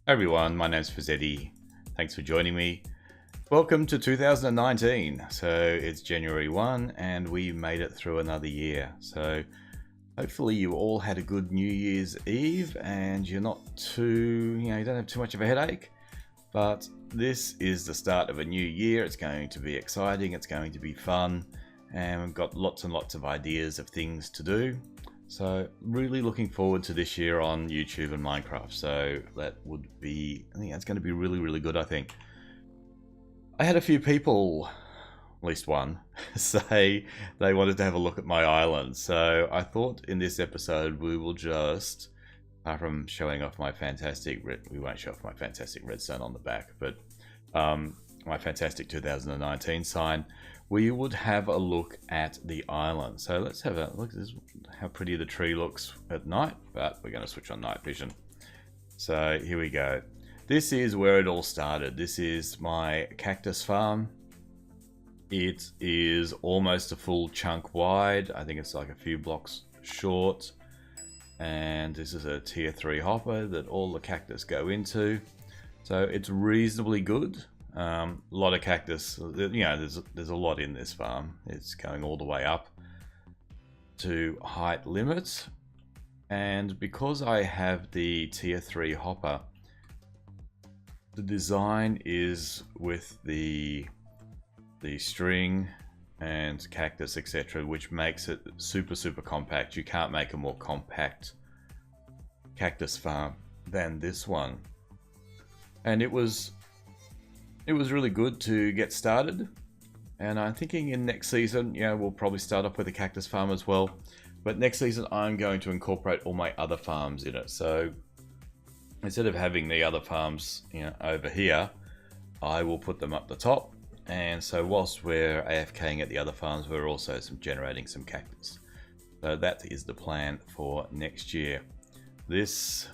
Hey everyone, my name's Fazzetti. Thanks for joining me. Welcome to 2019. So it's January 1 and we made it through another year. So hopefully you all had a good New Year's Eve and you're not too, you don't have too much of a headache. But this is the start of a new year. It's going to be exciting, it's going to be fun, and we've got lots and lots of ideas of things to do. So really looking forward to this year on YouTube and Minecraft. So that would be, I think that's going to be really good, I think. I had a few people, at least one, say they wanted to have a look at my island. So I thought in this episode we will just, apart from showing off my fantastic, we won't show off my fantastic redstone on the back, but my fantastic 2019 sign, we would have a look at the island. So let's have a look at this, how pretty the tree looks at night, but we're going to switch on night vision. So here we go. This is where it all started. This is my cactus farm. It is almost a full chunk wide. I think it's like a few blocks short. And this is a tier 3 hopper that all the cactus go into. So it's reasonably good. A lot of cactus, there's a lot in this farm. It's going all the way up to height limits, and because I have the tier 3 hopper, the design is with the string and cactus, etc., which makes it super compact. You can't make a more compact cactus farm than this one, and it was really good to get started. And I'm thinking in next season, we'll probably start off with a cactus farm as well. But next season, I'm going to incorporate all my other farms in it. So instead of having the other farms, over here, I will put them up the top. And so whilst we're AFKing at the other farms, we're also generating some cactus. So that is the plan for next year. This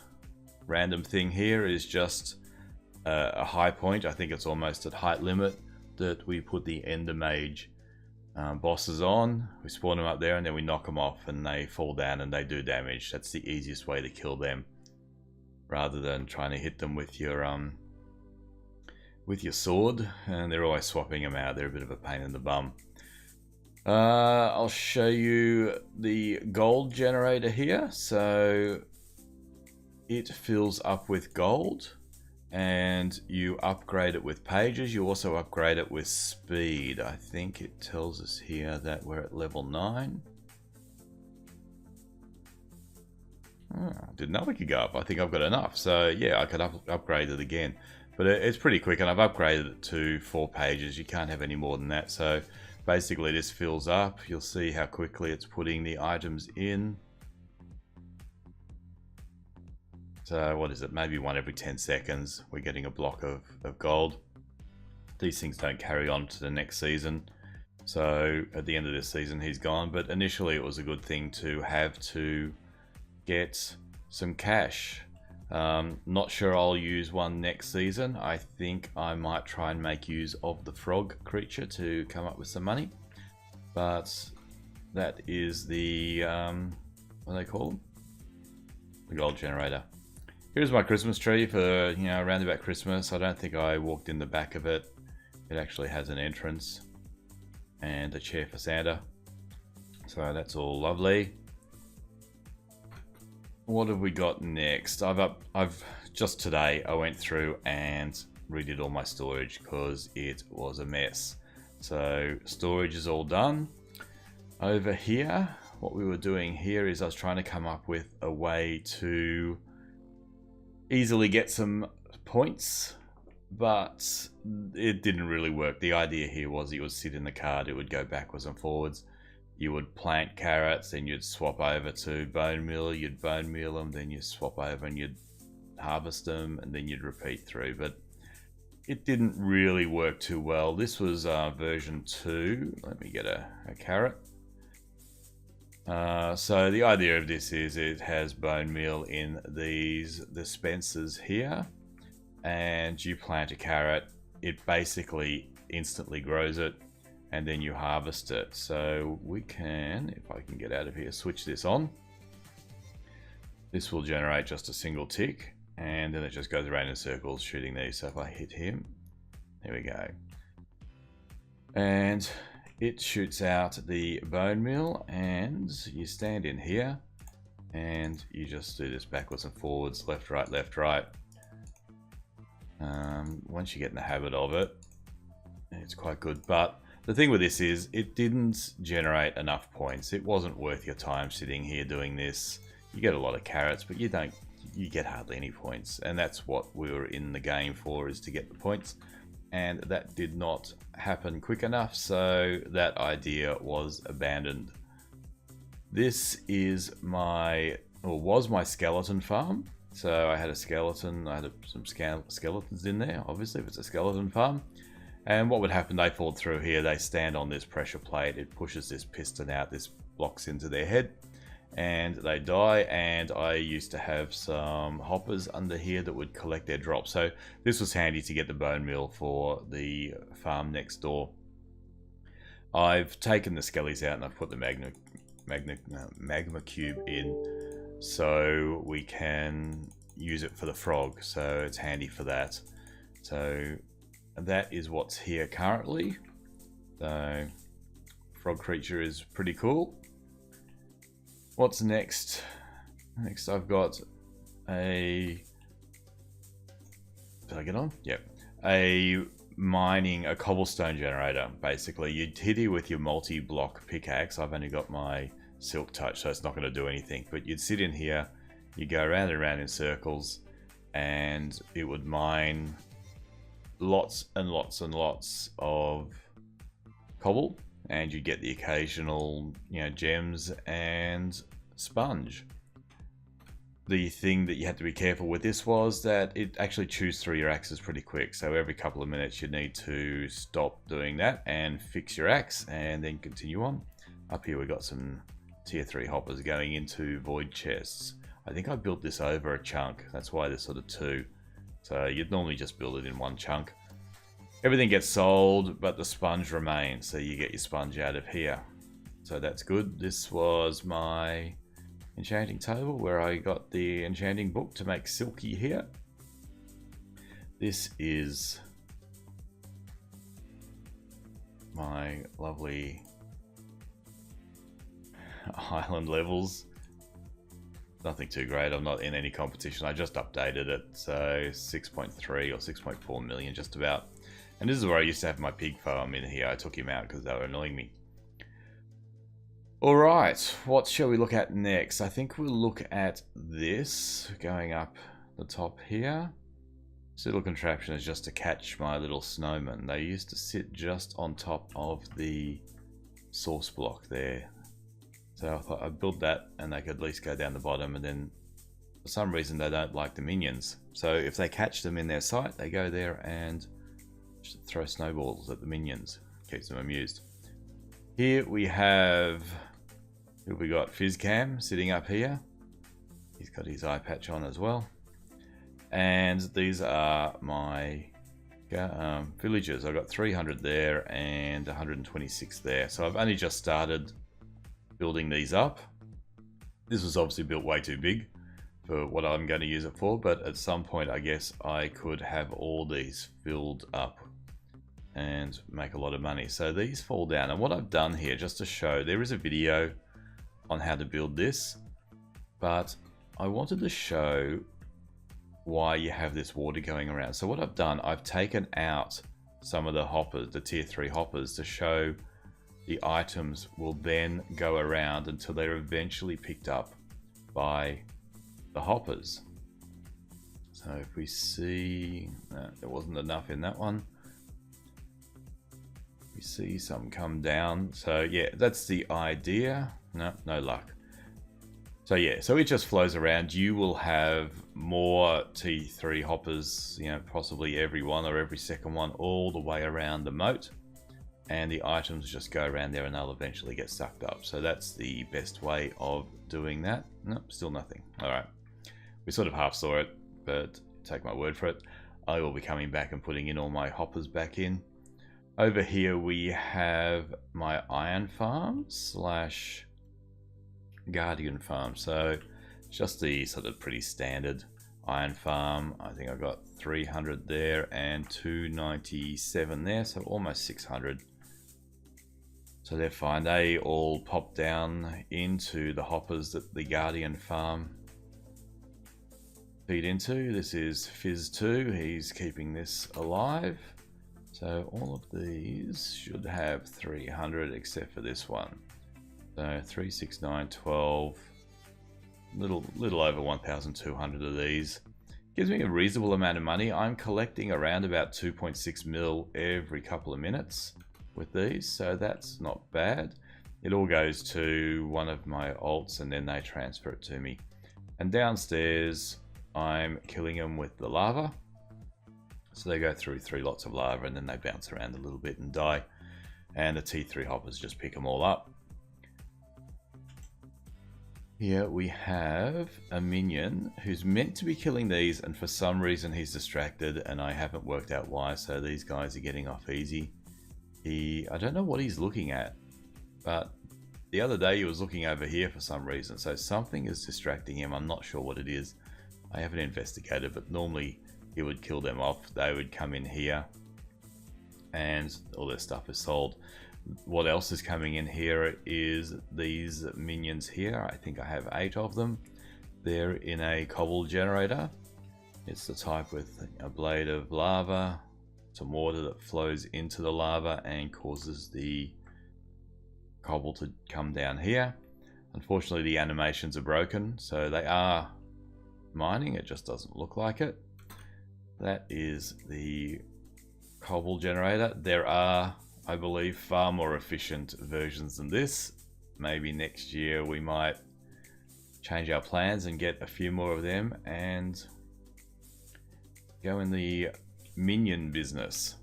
random thing here is just a high point. I think it's almost at height limit, that we put the Ender Mage bosses on. We spawn them up there and then we knock them off and they fall down and they do damage. That's the easiest way to kill them, rather than trying to hit them with your sword, and they're always swapping them out. They're a bit of a pain in the bum. I'll show you the gold generator here. So it fills up with gold, and you upgrade it with pages. You also upgrade it with speed. I think it tells us here that we're at level 9. Didn't know we could go up. I think I've got enough. So yeah, I could upgrade it again. But it's pretty quick, and I've upgraded it to 4 pages. You can't have any more than that. So basically this fills up. You'll see how quickly it's putting the items in. So what is it, maybe 1 every 10 seconds we're getting a block of gold. These things don't carry on to the next season, so at the end of this season he's gone. But initially it was a good thing to have to get some cash. Not sure I'll use one next season. I think I might try and make use of the frog creature to come up with some money. But that is the what do they call them? The gold generator. Here's my Christmas tree for, around about Christmas. I don't think I walked in the back of it. It actually has an entrance and a chair for Santa. So that's all lovely. What have we got next? I've just today I went through and redid all my storage because it was a mess. So storage is all done. Over here, what we were doing here is I was trying to come up with a way to easily get some points, but it didn't really work. The idea here was you would sit in the cart, it would go backwards and forwards. You would plant carrots, then you'd swap over to bone meal, you'd bone meal them, then you swap over and you'd harvest them, and then you'd repeat through. But it didn't really work too well. This was version 2. Let me get a carrot. So the idea of this is it has bone meal in these dispensers here, and you plant a carrot, it basically instantly grows it, and then you harvest it. So we can, if I can get out of here, switch this on. This will generate just a single tick, and then it just goes around in circles shooting these. So if I hit him, there we go. And it shoots out the bone meal, and you stand in here and you just do this backwards and forwards, left, right, left, right. Once you get in the habit of it, it's quite good. But the thing with this is it didn't generate enough points. It wasn't worth your time sitting here doing this. You get a lot of carrots, but you get hardly any points. And that's what we were in the game for, is to get the points. And that did not happen quick enough, so that idea was abandoned. This is was my skeleton farm. So I had a skeleton, I had some skeletons in there, obviously, if it's a skeleton farm. And what would happen, they fall through here, they stand on this pressure plate, it pushes this piston out, this blocks into their head, and they die. And I used to have some hoppers under here that would collect their drops. So this was handy to get the bone meal for the farm next door. I've taken the skellies out and I've put the magma cube in, so we can use it for the frog. So it's handy for that. So that is what's here currently. So frog creature is pretty cool. What's next? Next I've got a... Did I get on? Yep. A cobblestone generator. Basically, you'd hit it with your multi-block pickaxe. I've only got my silk touch, so it's not going to do anything. But you'd sit in here, you go around and around in circles, and it would mine lots and lots and lots of cobble, and you get the occasional, gems and sponge. The thing that you had to be careful with this was that it actually chews through your axes pretty quick. So every couple of minutes you need to stop doing that and fix your axe and then continue on. Up here we've got some tier 3 hoppers going into void chests. I think I built this over a chunk. That's why there's sort of 2. So you'd normally just build it in one chunk. Everything gets sold, but the sponge remains. So you get your sponge out of here. So that's good. This was my enchanting table where I got the enchanting book to make silky here. This is my lovely island levels. Nothing too great. I'm not in any competition. I just updated it. So 6.3 or 6.4 million just about. And this is where I used to have my pig farm in here. I took him out because they were annoying me. Alright, what shall we look at next? I think we'll look at this going up the top here. This little contraption is just to catch my little snowmen. They used to sit just on top of the source block there. So I thought I'd build that and they could at least go down the bottom, and then for some reason they don't like the minions. So if they catch them in their sight, they go there and just throw snowballs at the minions. Keeps them amused. Here we have, who we got? Fizzcam sitting up here. He's got his eye patch on as well. And these are my villagers. I've got 300 there and 126 there. So I've only just started building these up. This was obviously built way too big for what I'm going to use it for, but at some point I guess I could have all these filled up and make a lot of money. So these fall down, and what I've done here, just to show, there is a video on how to build this, but I wanted to show why you have this water going around. So what I've done, I've taken out some of the hoppers, the tier 3 hoppers, to show the items will then go around until they're eventually picked up by the hoppers. So if we see, there wasn't enough in that one. We see some come down. So yeah, that's the idea. No luck. So yeah, so it just flows around. You will have more T3 hoppers, possibly every one or every second one, all the way around the moat. And the items just go around there and they'll eventually get sucked up. So that's the best way of doing that. Nope, still nothing. All right. We sort of half saw it, but take my word for it. I will be coming back and putting in all my hoppers back in. Over here we have my iron farm / guardian farm. So just the sort of pretty standard iron farm. I think I got 300 there and 297 there, so almost 600. So they're fine. They all pop down into the hoppers that the Guardian farm feed into. This is Fizz 2. He's keeping this alive. So all of these should have 300 except for this one. So 3, 6, 9, 12. Little over 1,200 of these. Gives me a reasonable amount of money. I'm collecting around about 2.6 mil every couple of minutes with these, so that's not bad. It all goes to one of my alts and then they transfer it to me. And downstairs I'm killing them with the lava. So they go through 3 lots of lava and then they bounce around a little bit and die. And the T3 hoppers just pick them all up. Here we have a minion who's meant to be killing these, and for some reason he's distracted and I haven't worked out why, so these guys are getting off easy. I don't know what he's looking at, but the other day he was looking over here for some reason, so something is distracting him. I'm not sure what it is. I haven't investigated, but normally he would kill them off. They would come in here and all their stuff is sold. What else is coming in here is these minions here. I think I have 8 of them. They're in a cobble generator. It's the type with a blade of lava, some water that flows into the lava and causes the cobble to come down here. Unfortunately, the animations are broken, so they are mining. It just doesn't look like it. That is the cobble generator. There are, I believe, far more efficient versions than this. Maybe next year we might change our plans and get a few more of them and go in the minion business.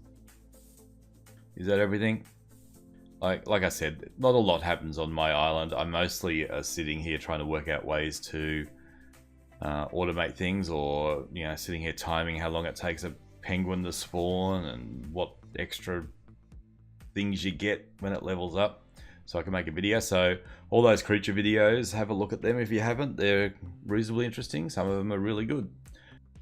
Is that everything? Like I said, not a lot happens on my island. I'm mostly sitting here trying to work out ways to automate things, or sitting here timing how long it takes a penguin to spawn and what extra things you get when it levels up, so I can make a video. So all those creature videos, have a look at them if you haven't. They're reasonably interesting. Some of them are really good.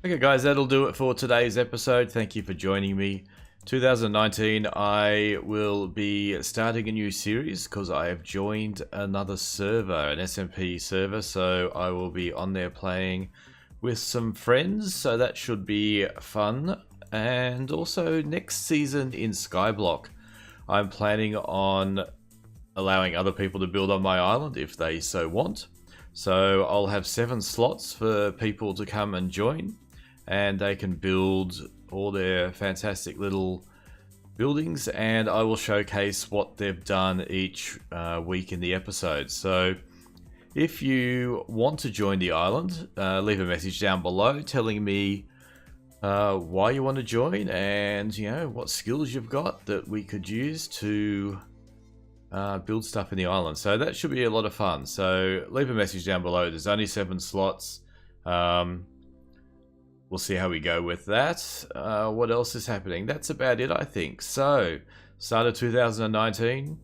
Okay guys, that'll do it for today's episode. Thank you for joining me. 2019 I will be starting a new series because I have joined another server, an SMP server, so I will be on there playing with some friends, so that should be fun. And also next season in SkyBlock, I'm planning on allowing other people to build on my island if they so want. So I'll have 7 slots for people to come and join, and they can build all their fantastic little buildings, and I will showcase what they've done each week in the episode. So if you want to join the island, leave a message down below telling me why you want to join and what skills you've got that we could use to build stuff in the island. So that should be a lot of fun. So leave a message down below. There's only 7 slots. We'll see how we go with that. What else is happening? That's about it, I think. So, start of 2019.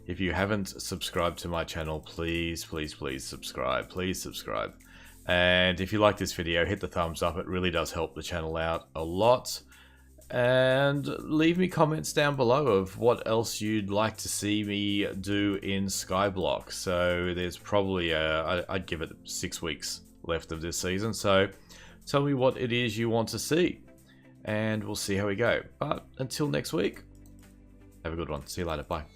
If you haven't subscribed to my channel, please, please, please subscribe. Please subscribe. And if you like this video, hit the thumbs up. It really does help the channel out a lot. And leave me comments down below of what else you'd like to see me do in SkyBlock. So there's probably, I'd give it 6 weeks left of this season. So tell me what it is you want to see, and we'll see how we go. But until next week, have a good one. See you later. Bye.